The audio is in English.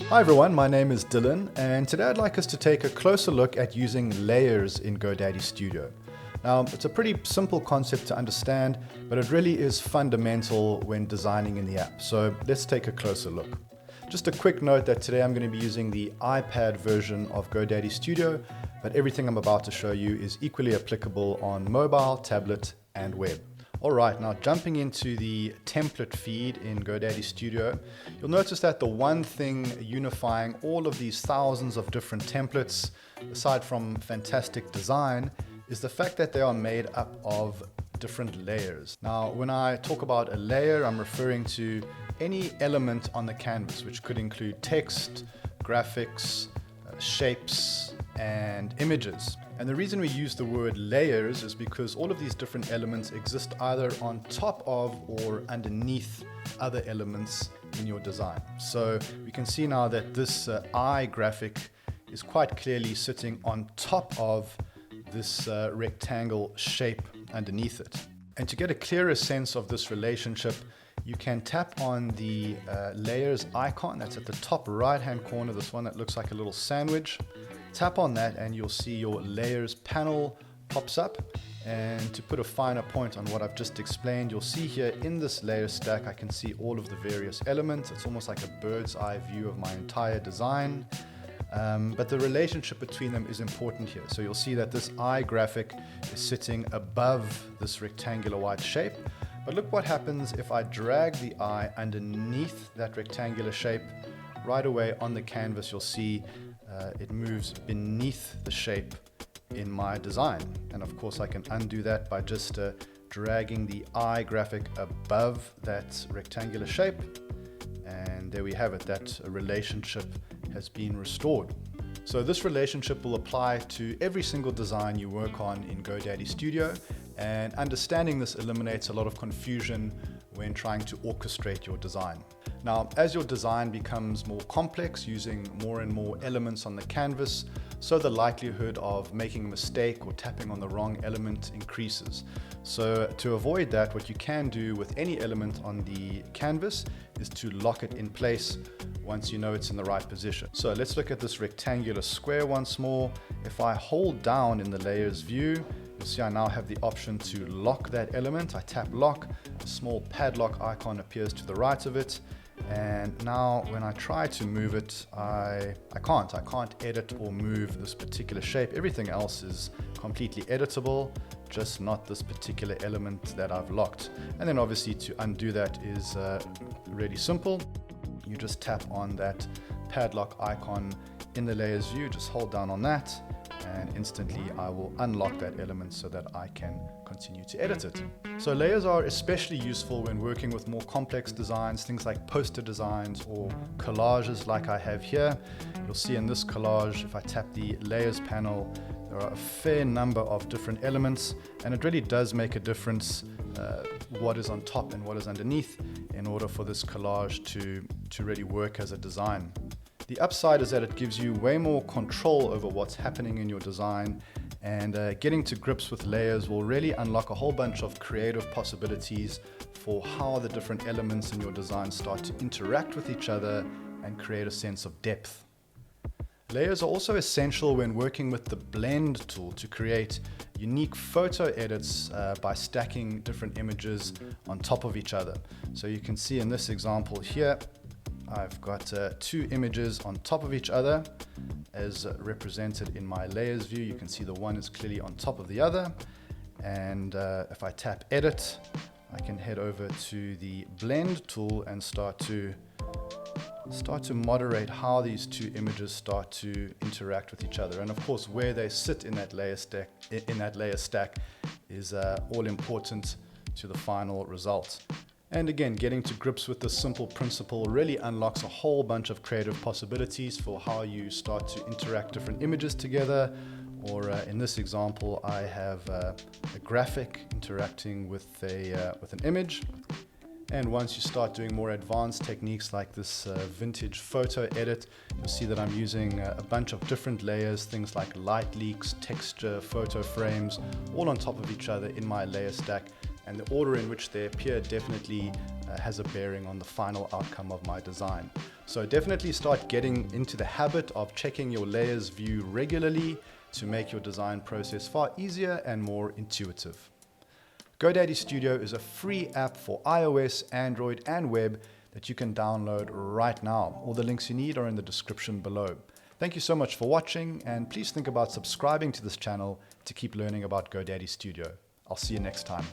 Hi everyone, my name is Dylan, and today I'd like us to take a closer look at using layers in GoDaddy Studio. Now, it's a pretty simple concept to understand, but it really is fundamental when designing in the app. So let's take a closer look. Just a quick note that today I'm going to be using the iPad version of GoDaddy Studio, but everything I'm about to show you is equally applicable on mobile, tablet, and web. Alright, now jumping into the template feed in GoDaddy Studio, you'll notice that the one thing unifying all of these thousands of different templates, aside from fantastic design, is the fact that they are made up of different layers. Now, when I talk about a layer, I'm referring to any element on the canvas, which could include text, graphics, shapes, and images. And the reason we use the word layers is because all of these different elements exist either on top of or underneath other elements in your design. So we can see now that this eye graphic is quite clearly sitting on top of this rectangle shape underneath it. And to get a clearer sense of this relationship, you can tap on the layers icon that's at the top right hand corner, this one that looks like a little sandwich. Tap on that and you'll see your layers panel pops up. And to put a finer point on what I've just explained, you'll see here in this layer stack I can see all of the various elements. It's almost like a bird's eye view of my entire design. But the relationship between them is important here. So you'll see that this eye graphic is sitting above this rectangular white shape. But look what happens if I drag the eye underneath that rectangular shape. Right away on the canvas you'll see it moves beneath the shape in my design. And of course I can undo that by just dragging the eye graphic above that rectangular shape. And there we have it, that relationship has been restored. So this relationship will apply to every single design you work on in GoDaddy Studio, and understanding this eliminates a lot of confusion when trying to orchestrate your design. Now, as your design becomes more complex, using more and more elements on the canvas, so the likelihood of making a mistake or tapping on the wrong element increases. So to avoid that, what you can do with any element on the canvas is to lock it in place once you know it's in the right position. So let's look at this rectangular square once more. If I hold down in the layers view, you'll see I now have the option to lock that element. I tap lock, a small padlock icon appears to the right of it. And now when I try to move it, I can't edit or move this particular shape. Everything else is completely editable, just not this particular element that I've locked. And then obviously to undo that is really simple. You just tap on that padlock icon in the layers view, just hold down on that, and instantly I will unlock that element so that I can continue to edit it. So layers are especially useful when working with more complex designs, things like poster designs or collages like I have here. You'll see in this collage, if I tap the layers panel, there are a fair number of different elements, and it really does make a difference what is on top and what is underneath in order for this collage to really work as a design. The upside is that it gives you way more control over what's happening in your design, and getting to grips with layers will really unlock a whole bunch of creative possibilities for how the different elements in your design start to interact with each other and create a sense of depth. Layers are also essential when working with the blend tool to create unique photo edits by stacking different images on top of each other. So you can see in this example here, I've got two images on top of each other as represented in my layers view. You can see the one is clearly on top of the other. And if I tap edit, I can head over to the blend tool and start to moderate how these two images start to interact with each other. And of course, where they sit in that layer stack is all important to the final result. And again, getting to grips with this simple principle really unlocks a whole bunch of creative possibilities for how you start to interact different images together. Or in this example, I have a graphic interacting with an image. And once you start doing more advanced techniques like this vintage photo edit, you'll see that I'm using a bunch of different layers, things like light leaks, texture, photo frames, all on top of each other in my layer stack. And the order in which they appear definitely has a bearing on the final outcome of my design. So definitely start getting into the habit of checking your layers view regularly to make your design process far easier and more intuitive. GoDaddy Studio is a free app for iOS, Android, and web that you can download right now. All the links you need are in the description below. Thank you so much for watching, and please think about subscribing to this channel to keep learning about GoDaddy Studio. I'll see you next time.